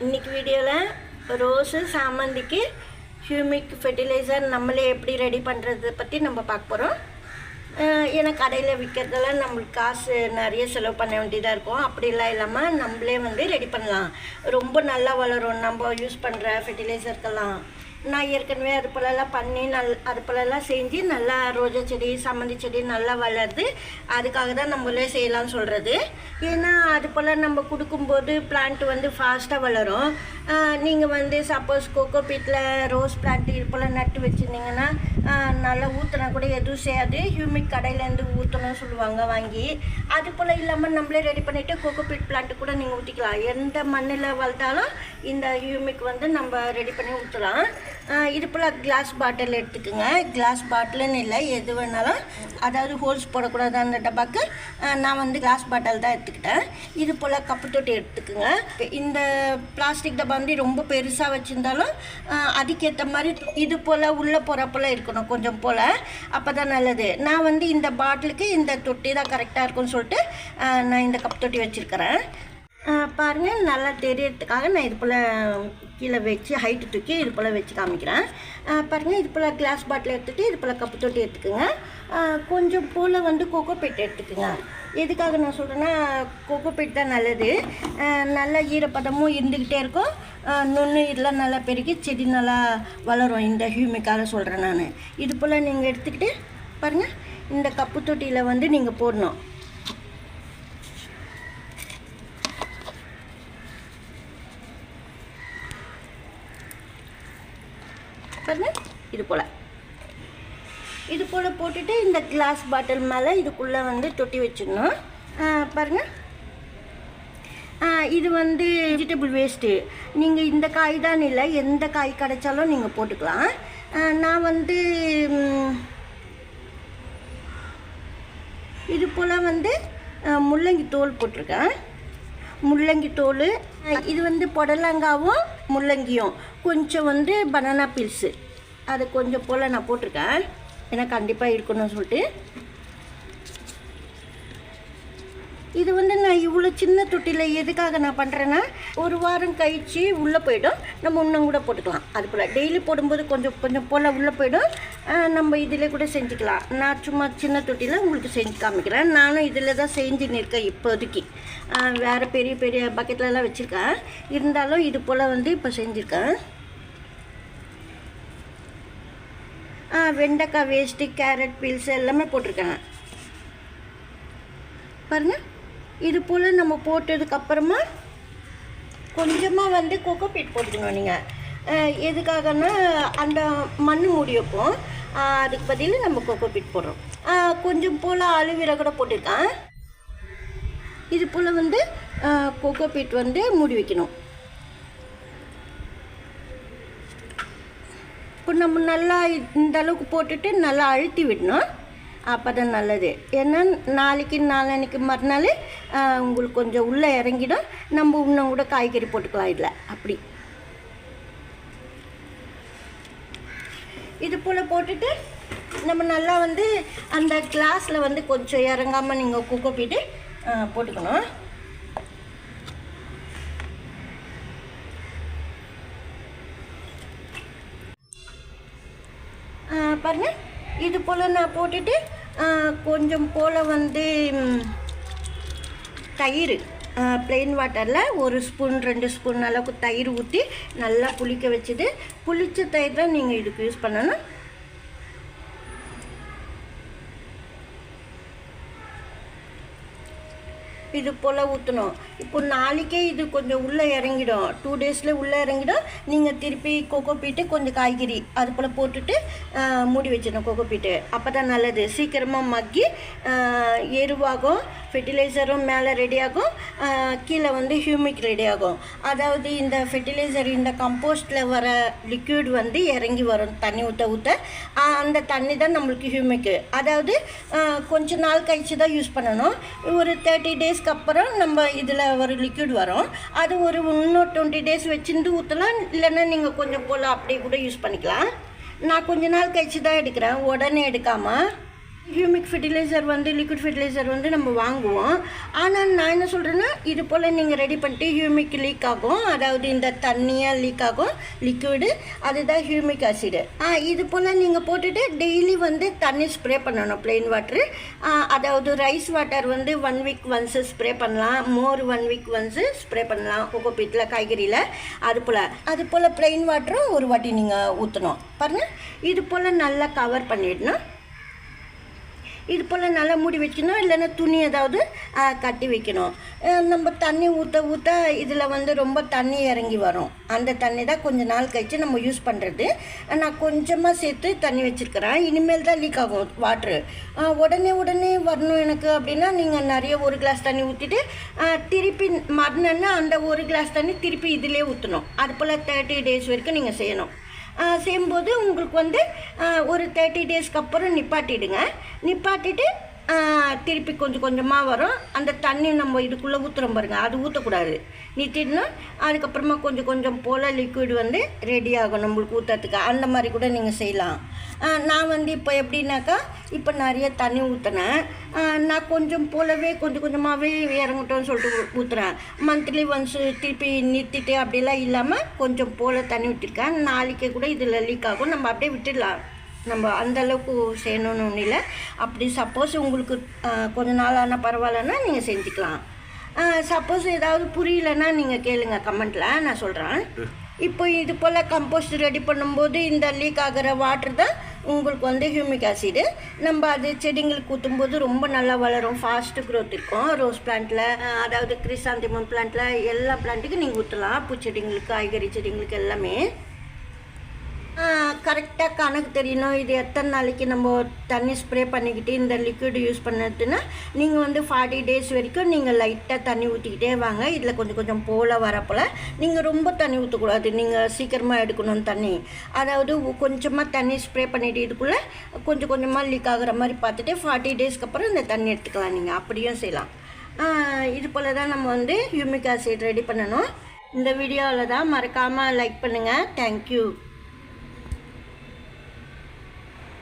இன்றைக்கி வீடியோவில் rose சாமந்திக்கு humic fertiliser நம்மளே எப்படி ரெடி பண்ணுறது பற்றி நம்ம பார்க்க போகிறோம். ஏன்னா கடையில் விற்கிறதெல்லாம் நம்மளுக்கு காசு நிறைய செலவு பண்ண வேண்டியதாக இருக்கும். அப்படிலாம் இல்லாமல் நம்மளே ரெடி பண்ணலாம். ரொம்ப நல்லா வளரும் நம்ம யூஸ் பண்ணுற ஃபெர்டிலைசருக்கெல்லாம். நான் ஏற்கனவே அது போலலாம் பண்ணி அது போலலாம் செஞ்சு நல்லா ரோஜா செடி சம்மந்தி செடி நல்லா வளருது. அதுக்காக தான் நம்மளே செய்யலாம்னு சொல்கிறது. ஏன்னா அது போல் நம்ம கொடுக்கும்போது பிளான்ட் ஃபாஸ்ட்டாக வளரும். நீங்கள் சப்போஸ் கோகோ பீட்டில் ரோஸ் பிளான்ட் இது போல் நட்டு வச்சுருந்தீங்கன்னா நல்லா ஊற்றினா கூட எதுவும் செய்யாது. ஹியூமிக் கடையிலேருந்து ஊற்றணும்னு சொல்லுவாங்க வாங்கி. அது போல் இல்லாமல் நம்மளே ரெடி பண்ணிவிட்டு கோகோ பீட் பிளான்ட்டு கூட நீங்கள் ஊற்றிக்கலாம். எந்த மண்ணில் வளர்த்தாலும் இந்த ஹியூமிக் நம்ம ரெடி பண்ணி ஊற்றலாம். இது போல் கிளாஸ் பாட்டில் எடுத்துக்கோங்க. கிளாஸ் பாட்டில்னு இல்லை, எது வேணாலும், அதாவது ஹோல்ஸ் போடக்கூடாது அந்த டப்பாக்கு. நான் கிளாஸ் பாட்டில் தான் எடுத்துக்கிட்டேன். இது போல் கப்பு தொட்டி எடுத்துக்கோங்க. இந்த பிளாஸ்டிக் டப்பா ரொம்ப பெருசாக வச்சுருந்தாலும் அதுக்கேற்ற மாதிரி இது போல் உள்ளே போகிறப்போல் இருக்கணும் கொஞ்சம் போல். அப்போ தான் நல்லது. நான் இந்த பாட்டிலுக்கு இந்த தொட்டி தான் கரெக்டாக இருக்கும்னு சொல்லிட்டு நான் இந்த கப்பு தொட்டி வச்சுருக்கிறேன். பாருங்கள், நல்லா தெரியறதுக்காக நான் இது போல் கீழே வச்சு ஹைட்டு தூக்கி இது போல் வச்சு காமிக்கிறேன். பாருங்கள், இது போல் கிளாஸ் பாட்டில் எடுத்துகிட்டு இது போல் கப்பு தொட்டி எடுத்துக்கோங்க. கொஞ்சம் போல் கோகோ பீட் எடுத்துக்கோங்க. எதுக்காக நான் சொல்கிறேன்னா, கோகோ பீட் தான் நல்லது. நல்ல ஈரப்பதமும் இருந்துக்கிட்டே இருக்கும். நுண்ணு இதெல்லாம் நல்லா பெருகி செடி நல்லா வளரும். இந்த ஹியூமிக்காக சொல்கிறேன் நான். இது போல் நீங்கள் எடுத்துக்கிட்டு பாருங்கள், இந்த கப்பு தொட்டியில் நீங்கள் போடணும். பாருங்கள், இது போல் போட்டுட்டு இந்த கிளாஸ் பாட்டில் மேலே இதுக்குள்ளே தொட்டி வச்சிடணும். பாருங்கள், இது வெஜிடபிள் வேஸ்ட்டு. நீங்கள் இந்த காய் தான் இல்லை, எந்த காய் கிடைச்சாலும் நீங்கள் போட்டுக்கலாம். நான் இது போல் முள்ளங்கி தோல் போட்டிருக்கேன். முள்ளங்கி தோல் இது புடலங்காவும் முள்ளங்கியும் கொஞ்சம் பனானா பீல்ஸு அது கொஞ்சம் போல் நான் போட்டிருக்கேன். ஏன்னா கண்டிப்பாக இருக்கணும்னு சொல்லிட்டு. இது நான் இவ்வளோ சின்ன தொட்டியில் எதுக்காக நான் பண்ணுறேன்னா, ஒரு வாரம் கழித்து உள்ளே போய்டும். நம்ம இன்னும் கூட போட்டுக்கலாம். அது போல் டெய்லி போடும்போது கொஞ்சம் கொஞ்சம் போல் உள்ளே போய்டும். நம்ம இதில் கூட செஞ்சுக்கலாம். நான் சும்மா சின்ன தொட்டியில் உங்களுக்கு செஞ்சு காமிக்கிறேன். நானும் இதில் தான் செஞ்சுன்னு இருக்கேன் இப்போதைக்கு. வேறு பெரிய பெரிய பக்கெட்லலாம் வச்சுருக்கேன். இருந்தாலும் இது போல் இப்போ செஞ்சுருக்கேன். வெண்டைக்காய் வேஸ்ட்டு, கேரட் பீல்ஸ் எல்லாமே போட்டிருக்கேன். பாருங்கள், இது போல் நம்ம போட்டதுக்கப்புறமா கொஞ்சமாக கோகோ பீட் போட்டுக்கணும். நீங்கள் எதுக்காகனா அந்த மண் மூடி வைப்போம். அதுக்கு பதில் நம்ம கோகோ பீட் போடுறோம். கொஞ்சம் போல் அலுவீரா கூட போட்டிருக்கேன். இது போல் கோகோ பீட் மூடி வைக்கணும். இப்போ நம்ம நல்லா இந்த அளவுக்கு போட்டுட்டு நல்லா அழுத்தி விடணும். அப்போ தான் நல்லது. ஏன்னா நாளைக்கு மறுநாள் உங்களுக்கு கொஞ்சம் உள்ளே இறங்கிடும். நம்ம இன்னும் கூட காய்கறி போட்டுக்கலாம் இதில். அப்படி இது போல் போட்டுட்டு நம்ம நல்லா அந்த கிளாஸில் கொஞ்சம் இறங்காமல் நீங்கள் கோகோ பீட்டு போட்டுக்கணும். பாருங்கள், இது போல் நான் போட்டுட்டு கொஞ்சம் போல் தயிர் ப்ளெயின் வாட்டரில் 1 ஸ்பூன் 2 ஸ்பூன் அளவுக்கு தயிர் ஊற்றி நல்லா புளிக்க வச்சுது. புளிச்ச தயிர் தான் நீங்கள் இதுக்கு யூஸ் பண்ணணும். இது போல் ஊற்றணும். இப்போ நாளைக்கே இது கொஞ்சம் உள்ளே இறங்கிடும். 2 டேஸில் உள்ளே இறங்கிடும். நீங்கள் திருப்பி கோகோ பீட்டு கொஞ்சம் காய்கறி அது போல் போட்டுட்டு மூடி வச்சிடணும் கோகோ பீட்டு. அப்போ தான் நல்லது. சீக்கிரமாக மக்கி எருவாகும், ஃபெர்டிலைசரும் மேலே ரெடியாகும், கீழே ஹியூமிக் ரெடியாகும். அதாவது இந்த ஃபெர்டிலைசர் இந்த கம்போஸ்டில் வர லிக்யூட் இறங்கி வரும் தண்ணி ஊற்ற அந்த தண்ணி தான் நம்மளுக்கு ஹியூமிக்கு. அதாவது கொஞ்சம் நாள் கழித்து தான் யூஸ் பண்ணணும். ஒரு 30 டேஸ்க்கு அப்புறம் நம்ம இதில் ஒரு லிக்விட் வரும். அது ஒரு இன்னும் 20 டேஸ் வச்சுருந்து ஊற்றலாம். இல்லைன்னா நீங்கள் கொஞ்சம் போல் அப்படியே கூட யூஸ் பண்ணிக்கலாம். நான் கொஞ்ச நாள் கழிச்சு தான் எடுக்கிறேன், உடனே எடுக்காமல். ஹியூமிக் ஃபெர்டிலைசர் வந்து லிக்விட் ஃபெர்டிலைசர் வந்து நம்ம வாங்குவோம். ஆனால் நான் என்ன சொல்கிறேன்னா, இது போல் நீங்கள் ரெடி பண்ணிட்டு ஹியூமிக் லீக் ஆகும், அதாவது இந்த தண்ணியாக லீக் ஆகும் லிக்விடு, அதுதான் ஹியூமிக் ஆசிடு. இது போல் நீங்கள் போட்டுட்டு டெய்லி வந்து தண்ணி ஸ்ப்ரே பண்ணணும், ப்ளெயின் வாட்ரு. அதாவது ரைஸ் வாட்டர் வந்து 1 வீக் ஒன்ஸு ஸ்ப்ரே பண்ணலாம், மோர் 1 வீக் ஒன்ஸு ஸ்ப்ரே பண்ணலாம் கோகோபீட்டில், காய்கறியில். அது போல் ப்ளெயின் வாட்டரும் ஒரு வாட்டி நீங்கள் ஊற்றணும் பாருங்கள். இது போல் நல்லா கவர் பண்ணிடணும். இது போல் நல்லா மூடி வைக்கணும், இல்லைன்னா துணி ஏதாவது கட்டி வைக்கணும். நம்ம தண்ணி ஊற்ற இதில் வந்து ரொம்ப தண்ணி இறங்கி வரும். அந்த தண்ணி தான் கொஞ்சம் நாள் கழித்து நம்ம யூஸ் பண்ணுறது. நான் கொஞ்சமாக சேர்த்து தண்ணி வச்சுருக்கிறேன். இனிமேல் தான் லீக் ஆகும் வாட்ரு. உடனே வரணும் எனக்கு அப்படின்னா நீங்கள் நிறைய 1 கிளாஸ் தண்ணி ஊற்றிட்டு திருப்பி மறுநாள் அந்த 1 கிளாஸ் தண்ணி திருப்பி இதிலே ஊற்றணும். அது போல் 30 டேஸ் வரைக்கும் நீங்கள் செய்யணும். செய்யும்போது உங்களுக்கு வந்து ஒரு 30 டேஸ்க்கு அப்புறம் நிப்பாட்டிட்டு திருப்பி கொஞ்சம் கொஞ்சமாக வரும். அந்த தண்ணி நம்ம இதுக்குள்ளே ஊற்றுறோம் பாருங்கள், அது ஊற்றக்கூடாது, நிறுத்திடணும். அதுக்கப்புறமா கொஞ்சம் போல் லிக்விட் வந்து ரெடி ஆகும் நம்மளுக்கு ஊற்றுறதுக்கு. அந்த மாதிரி கூட நீங்கள் செய்யலாம். நான் வந்து இப்போ எப்படின்னாக்கா, இப்போ நிறைய தண்ணி ஊற்றினேன். நான் கொஞ்சம் போலவே கொஞ்சமாகவே இறங்கட்டும்னு சொல்லிட்டு ஊற்றுறேன். மந்த்லி ஒன்ஸு திருப்பி நிறுத்திட்டு அப்படிலாம் இல்லாமல் கொஞ்சம் போல் தண்ணி ஊற்றிருக்கேன். நாளைக்கே கூட இதில் லீக் ஆகும், நம்ம அப்படியே விட்டுடலாம். நம்ம அந்தளவுக்கு செய்யணும்னு ஒன்றும் இல்லை. அப்படி சப்போஸ் உங்களுக்கு கொஞ்ச நாள் ஆனால் பரவாயில்லன்னா நீங்கள் செஞ்சுக்கலாம். சப்போஸ் ஏதாவது புரியலன்னா நீங்கள் கேளுங்க கமெண்ட்டில், நான் சொல்கிறேன். இப்போ இது போல் கம்போஸ்ட் ரெடி பண்ணும்போது இந்த லீக் ஆகிற வாட்ரு தான் உங்களுக்கு வந்து ஹியூமிக் ஆசிடு. நம்ம அது செடிங்களுக்கு ஊற்றும்போது ரொம்ப நல்லா வளரும், ஃபாஸ்ட்டு க்ரோத் இருக்கும். ரோஸ் பிளான்ட்டில், அதாவது கிறிசாந்திமம் பிளான்ட்டில், எல்லா பிளான்ட்டுக்கும் நீங்கள் ஊற்றலாம். பூச்செடிங்களுக்கு, காய்கறி செடிங்களுக்கு எல்லாமே. கரெக்டாக கணக்கு தெரியணும். இது எத்தனை நாளைக்கு நம்ம தண்ணி ஸ்ப்ரே பண்ணிக்கிட்டு இந்த லிக்விட் யூஸ் பண்ணதுன்னா, நீங்கள் வந்து 40 டேஸ் வரைக்கும் நீங்கள் லைட்டாக தண்ணி ஊற்றிக்கிட்டே வாங்க. இதில் கொஞ்சம் போல் வரப்போல் நீங்கள் ரொம்ப தண்ணி ஊற்றக்கூடாது, நீங்கள் சீக்கிரமாக எடுக்கணும் தண்ணி. அதாவது கொஞ்சமாக தண்ணி ஸ்ப்ரே பண்ணிவிட்டு இதுக்குள்ளே கொஞ்சமாக லீக் ஆகிற மாதிரி பார்த்துட்டு 40 டேஸ்க்கு அப்புறம் இந்த தண்ணி எடுத்துக்கலாம். நீங்கள் அப்படியும் செய்யலாம். இது போல் தான் நம்ம வந்து ஹியூமிக் ஆசிட் ரெடி பண்ணணும். இந்த வீடியோவில் தான் மறக்காமல் லைக் பண்ணுங்கள். தேங்க்யூ.